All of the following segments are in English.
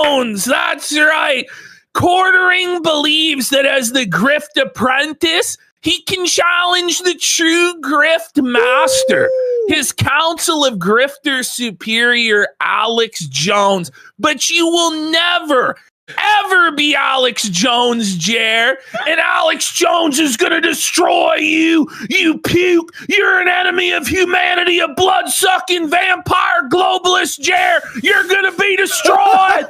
Jones. That's right. Quartering believes that as the grift apprentice, he can challenge the true grift master, his council of grifters superior, Alex Jones. But you will never, ever be Alex Jones, Jer. And Alex Jones is going to destroy you. You puke. You're an enemy of humanity, a blood-sucking vampire globalist, Jer. You're going to be destroyed.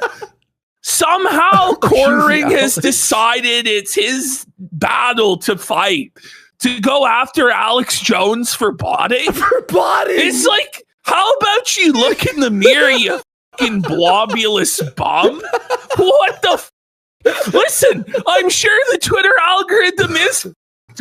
Somehow, Quartering has decided it's his battle to fight, to go after Alex Jones for botting. For botting? It's like, how about you look in the mirror, you fucking blobulous bum? What the Listen, I'm sure the Twitter algorithm is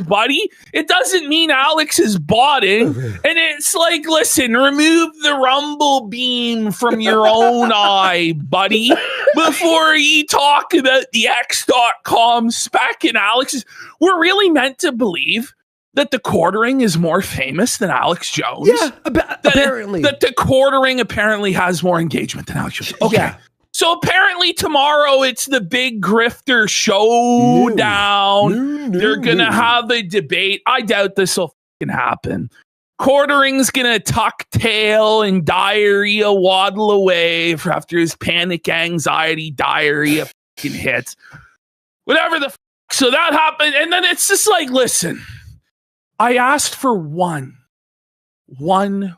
buddy. It doesn't mean Alex is botting. And it's like, listen, remove the rumble beam from your own eye, buddy, before you talk about the X.com spec and Alex's. We're really meant to believe that the Quartering is more famous than Alex Jones. Yeah, apparently. That the Quartering apparently has more engagement than Alex Jones. Okay. Yeah. So apparently tomorrow it's the big grifter showdown. They're going to have a debate. I doubt this will fucking happen. Quartering's going to tuck tail and diarrhea waddle away after his panic anxiety diarrhea fucking hits. Whatever the fuck. So that happened. And then it's just like, listen, I asked for one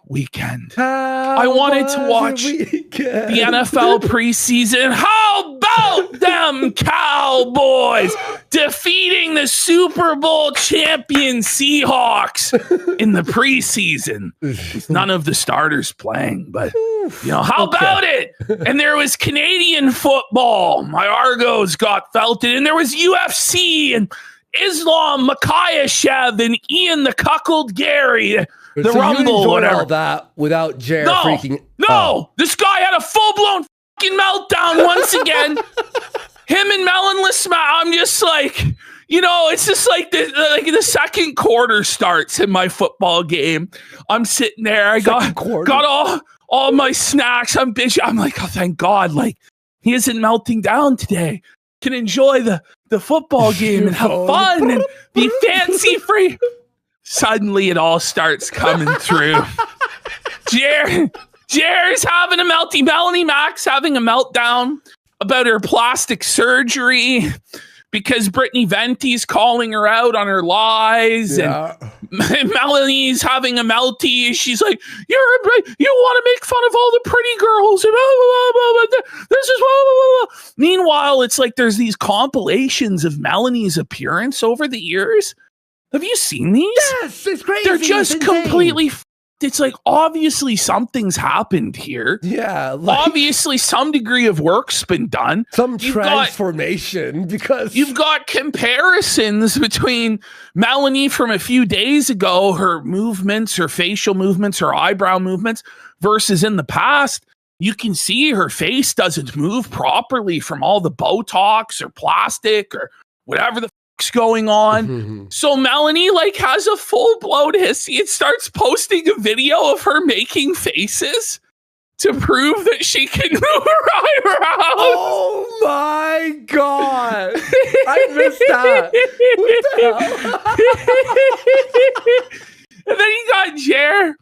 weekend. I wanted to watch the NFL preseason. How about them Cowboys defeating the Super Bowl champion Seahawks in the preseason? None of the starters playing, but how about it? And there was Canadian football. My Argos got felted, and there was UFC and Islam Makhachev and Ian the Cuckold Gary. The so Rumble, whatever. All that without Jer freaking. No, this guy had a full-blown fucking meltdown once again. Him and Melonless I'm just like, it's just like the second quarter starts in my football game. I'm sitting there. I got all my snacks. I'm busy. I'm like, oh, thank God. Like, he isn't melting down today. Can enjoy the football game and have fun and be fancy free. Suddenly, it all starts coming through. Jer's having a melty. Melanie Mack's having a meltdown about her plastic surgery because Brittany Venti's calling her out on her lies. Yeah. And Melanie's having a melty. She's like, you want to make fun of all the pretty girls. And blah, blah, blah, blah, this is blah, blah, blah. Meanwhile, it's like there's these compilations of Melanie's appearance over the years. Have you seen these? Yes, it's crazy. They're just completely. It's like obviously something's happened here. Yeah, obviously some degree of work's been done. Some transformation because you've got comparisons between Melanie from a few days ago, her movements, her facial movements, her eyebrow movements, versus in the past. You can see her face doesn't move properly from all the Botox or plastic or whatever the going on. So Melanie has a full-blown hissy and starts posting a video of her making faces to prove that she can move her eyebrows. Oh my God. I missed that. What the hell? And then you got Jer.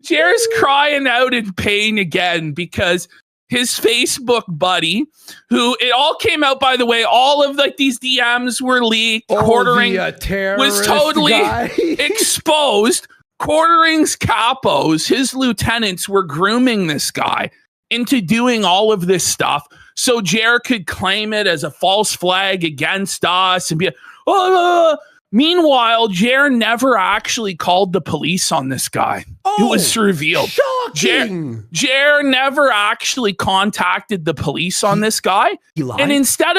Jer's crying out in pain again because his Facebook buddy, who it all came out, by the way, all of these DMs were leaked. Quartering was totally exposed. Quartering's capos, his lieutenants, were grooming this guy into doing all of this stuff so Jer could claim it as a false flag against us and be Meanwhile, Jer never actually called the police on this guy. It was revealed. Shocking. Jer never actually contacted the police on this guy. He lied. And instead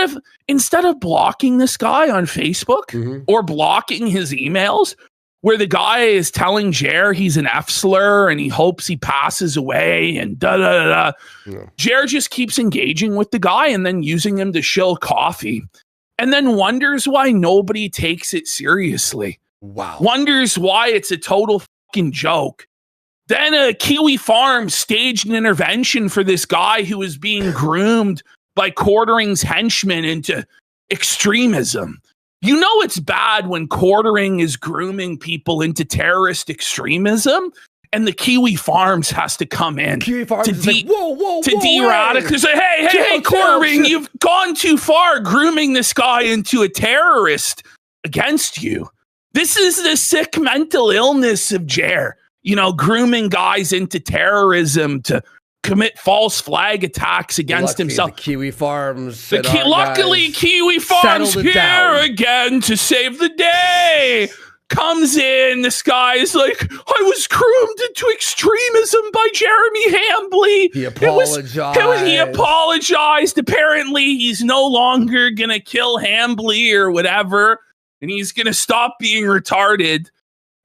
of blocking this guy on Facebook or blocking his emails, where the guy is telling Jer he's an F slur and he hopes he passes away and da-da-da-da. Yeah. Jer just keeps engaging with the guy and then using him to shill coffee. And then wonders why nobody takes it seriously. Wow. Wonders why it's a total fucking joke. Then Kiwi Farms staged an intervention for this guy who was being groomed by Quartering's henchmen into extremism. You know it's bad when Quartering is grooming people into terrorist extremism, and the Kiwi Farms has to come in Kiwi Farms is like, whoa, to de-radicalize. Say, hey, Quartering, you've gone too far grooming this guy into a terrorist against you. This is the sick mental illness of Jer. You know, grooming guys into terrorism to commit false flag attacks against himself. The Kiwi Farms. Luckily, Kiwi Farms here again to save the day. Comes in, this guy is like, I was groomed into extremism by Jeremy Hambly. He apologized. He apologized. Apparently, he's no longer going to kill Hambly or whatever, and he's going to stop being retarded.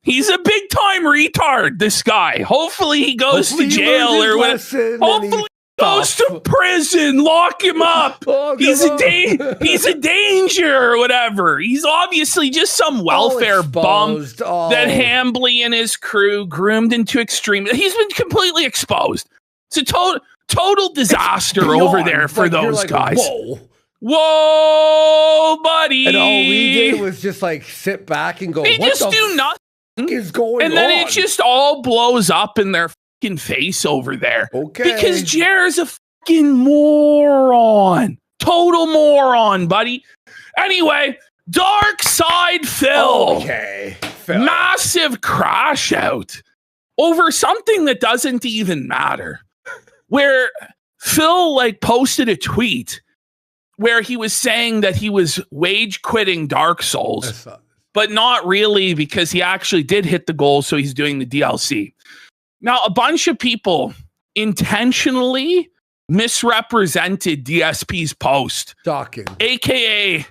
He's a big time retard, this guy. Hopefully he goes to jail or whatever. Hopefully he goes to prison. Lock him up. He's a danger or whatever. He's obviously just some welfare bum that Hambly and his crew groomed into extreme. He's been completely exposed. It's a total disaster over there for those guys. Whoa, buddy. And all we did was just like sit back and go, they just do nothing. Is going and then it just all blows up in their fucking face over there. Okay. Because Jer's a fucking moron. Total moron, buddy. Anyway, Dark Side Phil. Okay. Massive crash out over something that doesn't even matter. Where Phil like posted a tweet where he was saying that he was wage quitting Dark Souls. But not really, because he actually did hit the goal, so he's doing the DLC. Now, a bunch of people intentionally misrepresented DSP's post. Talking. AKA,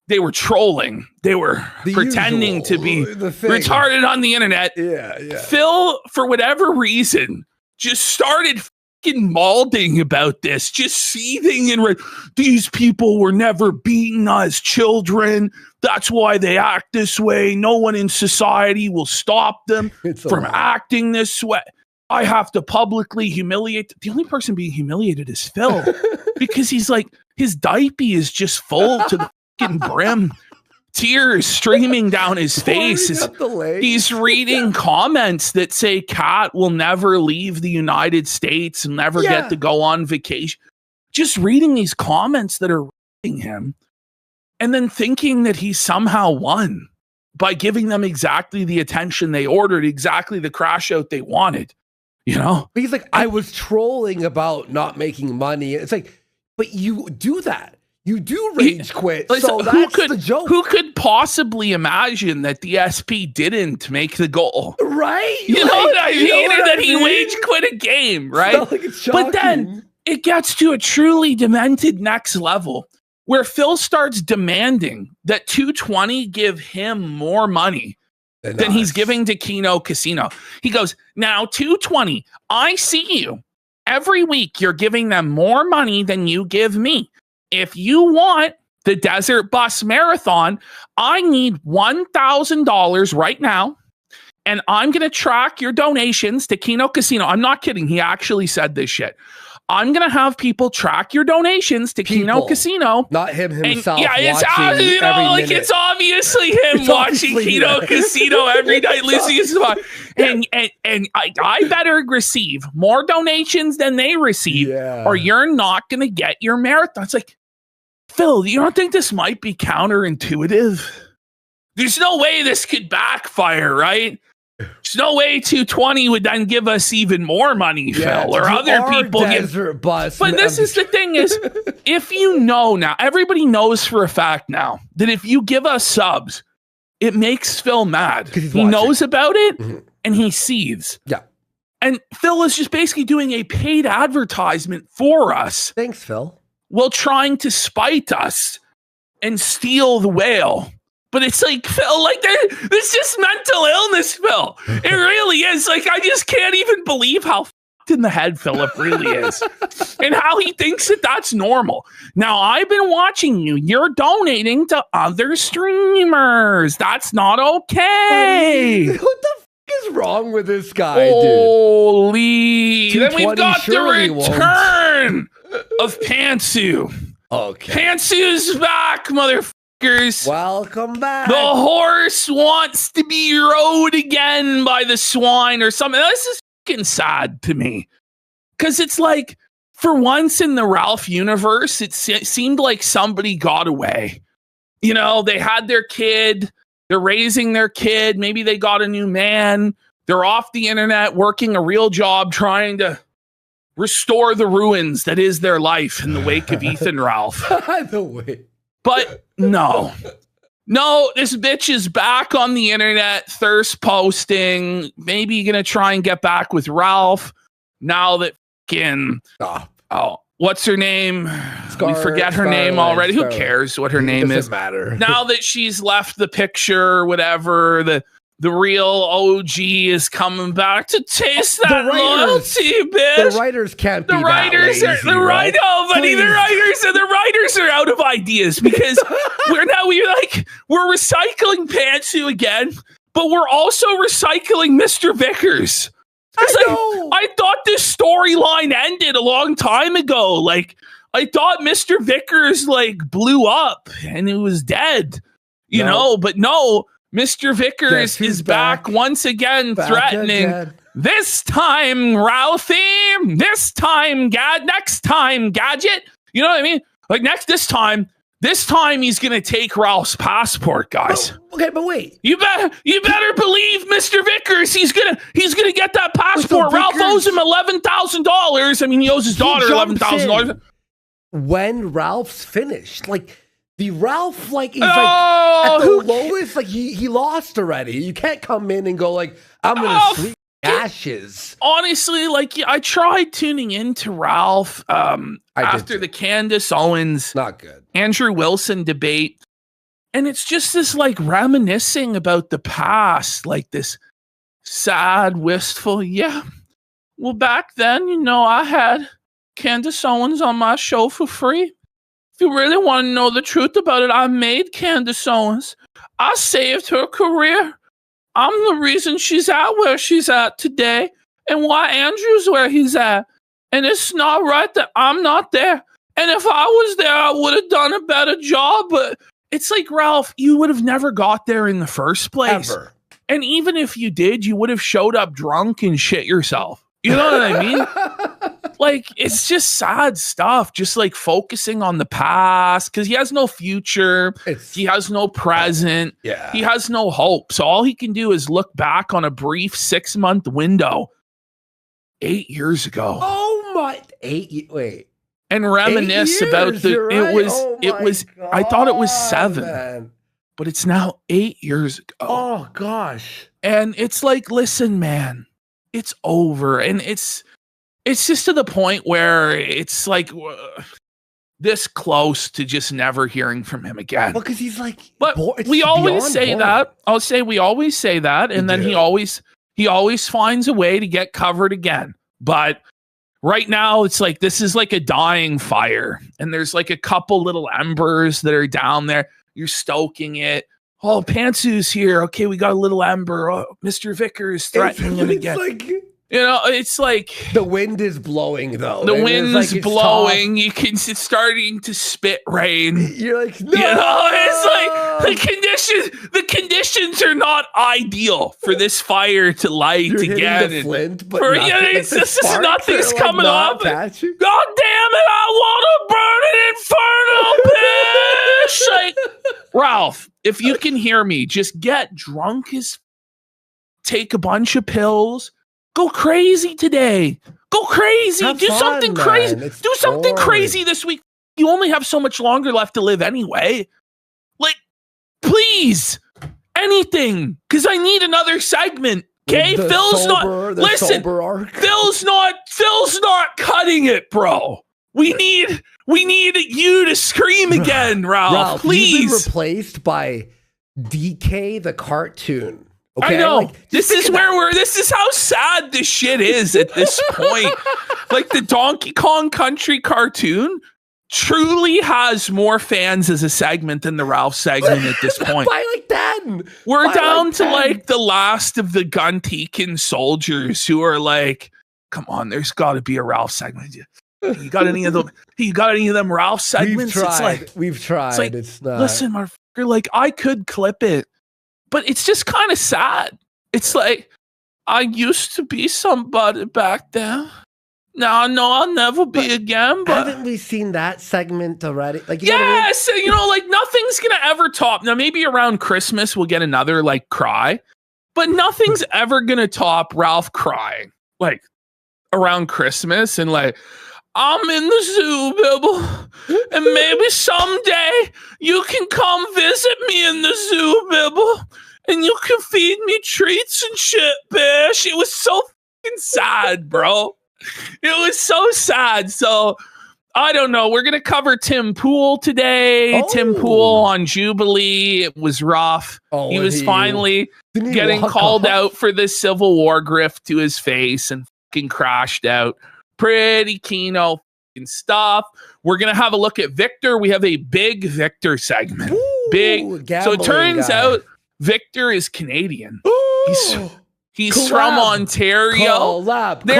they were trolling. They were pretending to be retarded on the internet. Yeah. Phil, for whatever reason, just started fucking malding about this, just seething and these people were never beaten as children. That's why they act this way. No one in society will stop them from acting this way. I have to publicly humiliate. The only person being humiliated is Phil because he's like, his diaper is just full to the fucking brim. Tears streaming down his face. He's reading comments that say Kat will never leave the United States and never get to go on vacation. Just reading these comments that are reading him and then thinking that he somehow won by giving them exactly the attention they ordered, exactly the crash out they wanted. You know? But he's like, I was trolling about not making money. It's like, but you do that. You do rage quit. So that's the joke. Who could possibly imagine that the SP didn't make the goal? Right? You know what I mean? That he rage quit a game, right? But then it gets to a truly demented next level where Phil starts demanding that 220 give him more money than he's giving to KINO Casino. He goes, now 220, I see you. Every week you're giving them more money than you give me. If you want the Desert Bus Marathon, I need $1,000 right now, and I'm going to track your donations to KINO Casino. I'm not kidding. He actually said this shit. I'm going to have people track your donations to KINO Casino. Not him himself. And, it's obviously him watching KINO Casino every night, listening to and I better receive more donations than they receive, or you're not going to get your marathon. It's like, Phil, you don't think this might be counterintuitive? There's no way this could backfire, right? There's no way 220 would then give us even more money, Phil, or other people Desert Bus. But this is the thing is, if you know now, everybody knows for a fact now that if you give us subs, it makes Phil mad. He knows about it and he seethes. Yeah. And Phil is just basically doing a paid advertisement for us. Thanks, Phil. While trying to spite us and steal the whale. But it's like, Phil, like, this is just mental illness, Phil. It really is. Like, I just can't even believe how fucked in the head Philip really is. And how he thinks that that's normal. Now, I've been watching you. You're donating to other streamers. That's not okay. What the fuck is wrong with this guy, Holy. dude? Then we've got the return of Pantsu. Okay. Pantsu's back, motherfuckers. Welcome back. The horse wants to be rode again by the swine or something. This is fucking sad to me. Because it's like, for once in the Ralph universe, it seemed like somebody got away. You know, they had their kid. They're raising their kid. Maybe they got a new man. They're off the internet working a real job trying to restore the ruins that is their life in the wake of Ethan Ralph. No way. But no, this bitch is back on the internet, thirst posting, maybe gonna try and get back with Ralph now that what's her name? We forget her name already. Who cares what her name is? Matter. Now that she's left the picture, whatever, the real OG is coming back to taste that loyalty, bitch. The writers can't be the writers that lazy, are right? Oh, buddy, the writers are out of ideas because we're recycling Pantsu again, but we're also recycling Mr. Vickers. I thought this storyline ended a long time ago. Like, I thought Mr. Vickers like blew up and it was dead, you know, but no. Mr. Vickers is back once again, threatening. This time, Ralphie. This time, next time, Gadget. You know what I mean? Like this time he's gonna take Ralph's passport, guys. Okay, but wait. You better believe Mr. Vickers. He's gonna get that passport. Ralph owes him $11,000. I mean, he owes his daughter $11,000. When Ralph's finished, like. The Ralph, like, is at the lowest, like, he lost already. You can't come in and go, like, I'm going to sweep ashes. Honestly, like, I tried tuning into Ralph after the Candace Owens, not good, Andrew Wilson debate. And it's just this, like, reminiscing about the past, like this sad, wistful, well, back then, you know, I had Candace Owens on my show for free. If you really want to know the truth about it, I made Candace Owens. I saved her career. I'm the reason she's at where she's at today and why Andrew's where he's at. And it's not right that I'm not there. And if I was there, I would have done a better job. But it's like, Ralph, you would have never got there in the first place. Ever. And even if you did, you would have showed up drunk and shit yourself. You know what I mean? Like, it's just sad stuff. Just like focusing on the past because he has no future. He has no present. Yeah. He has no hope. So all he can do is look back on a brief 6-month window 8 years ago. Oh my! Wait. And reminisce about it was. God, I thought it was 7, man. but it's now 8 years ago. Oh gosh! And it's like, listen, man, it's over, and it's just to the point where it's like this close to just never hearing from him again. Well, because he's like, but we always say that. I'll say we always say that, and then he always finds a way to get covered again. But right now, it's like this is like a dying fire, and there's like a couple little embers that are down there. You're stoking it. Oh, Pantsu's here. Okay, we got a little ember. Oh, Mr. Vickers threatening him again. You know, it's like the wind is blowing though. The wind's blowing. It's starting to spit rain. You're like, no! You know, it's like the conditions are not ideal for this fire to light again. The flint, but nothing's coming up. God damn it! I want to burn an inferno, bitch! Like, Ralph, if you can hear me, just get drunk take a bunch of pills. Go crazy today. Go crazy. Do something crazy. Do something crazy this week. You only have so much longer left to live anyway. Like, please, anything, because I need another segment. Okay, Phil's not cutting it, bro. We need you to scream again, Ralph. Please. You've been replaced by DK the cartoon. Okay, I know. This is how sad this shit is at this point. Like, the Donkey Kong Country cartoon truly has more fans as a segment than the Ralph segment at this point. By like 10. We're down to like the last of the Guntikan soldiers who are like, come on, there's got to be a Ralph segment. You got any of them? You got any of them Ralph segments? We've tried. It's not. Listen, motherfucker, like I could clip it, but it's just kind of sad. It's like I used to be somebody back then. Now I know I'll never be again. But haven't we seen that segment already? Like, yes, you know, like nothing's gonna ever top. Now maybe around Christmas we'll get another like cry, but nothing's ever gonna top Ralph crying like around Christmas and like. I'm in the zoo, Bibble, and maybe someday you can come visit me in the zoo, Bibble, and you can feed me treats and shit, Bish. It was so fucking sad, bro. It was so sad. So, I don't know. We're going to cover Tim Pool today. Tim Pool on Jubilee. It was rough. He was finally getting called out for the Civil War grift to his face and fucking crashed out. Pretty KINO stuff. We're going to have a look at Victor. We have a big Victor segment. Big. So it turns out Victor is Canadian. He's from Ontario. Collab. We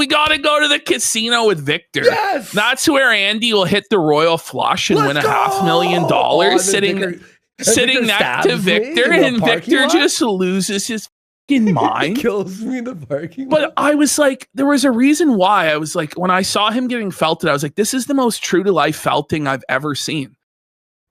gotta go to the casino with Victor. Yes. That's where Andy will hit the royal flush and win $500,000 sitting next to Victor, and Victor just loses his mind. Kills me in the parking lot. But I was like, there was a reason why. I was like, when I saw him getting felted, I was like, this is the most true to life felting I've ever seen.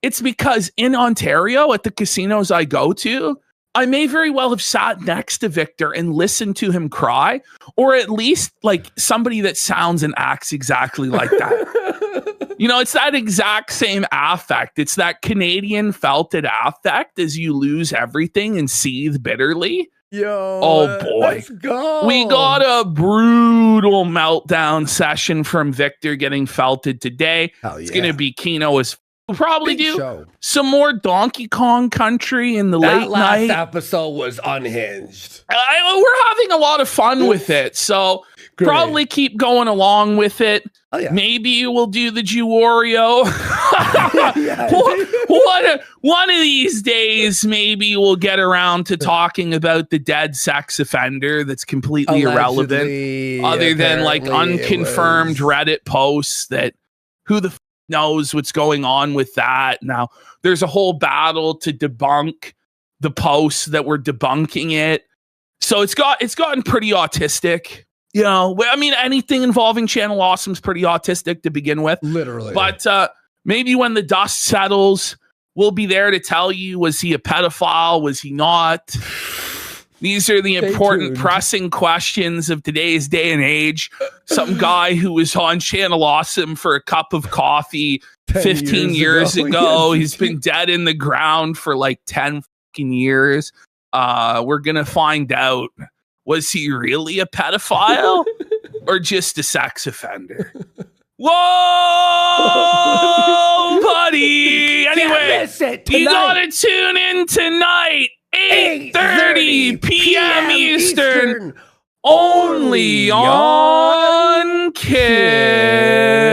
It's because in Ontario, at the casinos I go to, I may very well have sat next to Victor and listened to him cry, or at least like somebody that sounds and acts exactly like that. You know, it's that exact same affect. It's that Canadian felted affect as you lose everything and seethe bitterly. Yo, oh boy, let's go. We got a brutal meltdown session from Victor getting felted today. It's going to be KINO as we'll probably do some more Donkey Kong country in the late night. That last episode was unhinged. We're having a lot of fun with it, so probably keep going along with it. Maybe we'll do the Jewario. One of these days, maybe we'll get around to talking about the dead sex offender that's completely irrelevant, other than like unconfirmed Reddit posts that who the knows what's going on with that. Now there's a whole battle to debunk the posts that were debunking it. So it's gotten pretty autistic. You know, I mean, anything involving Channel Awesome's pretty autistic to begin with. Literally. But maybe when the dust settles, we'll be there to tell you, was he a pedophile? Was he not? These are the important, pressing questions of today's day and age. Some guy who was on Channel Awesome for a cup of coffee 15 years ago. He's been dead in the ground for like 10 fucking years. We're going to find out. Was he really a pedophile or just a sex offender? Whoa, buddy. Anyway, you got to tune in tonight. 8:30 p.m. Eastern, only on KIN.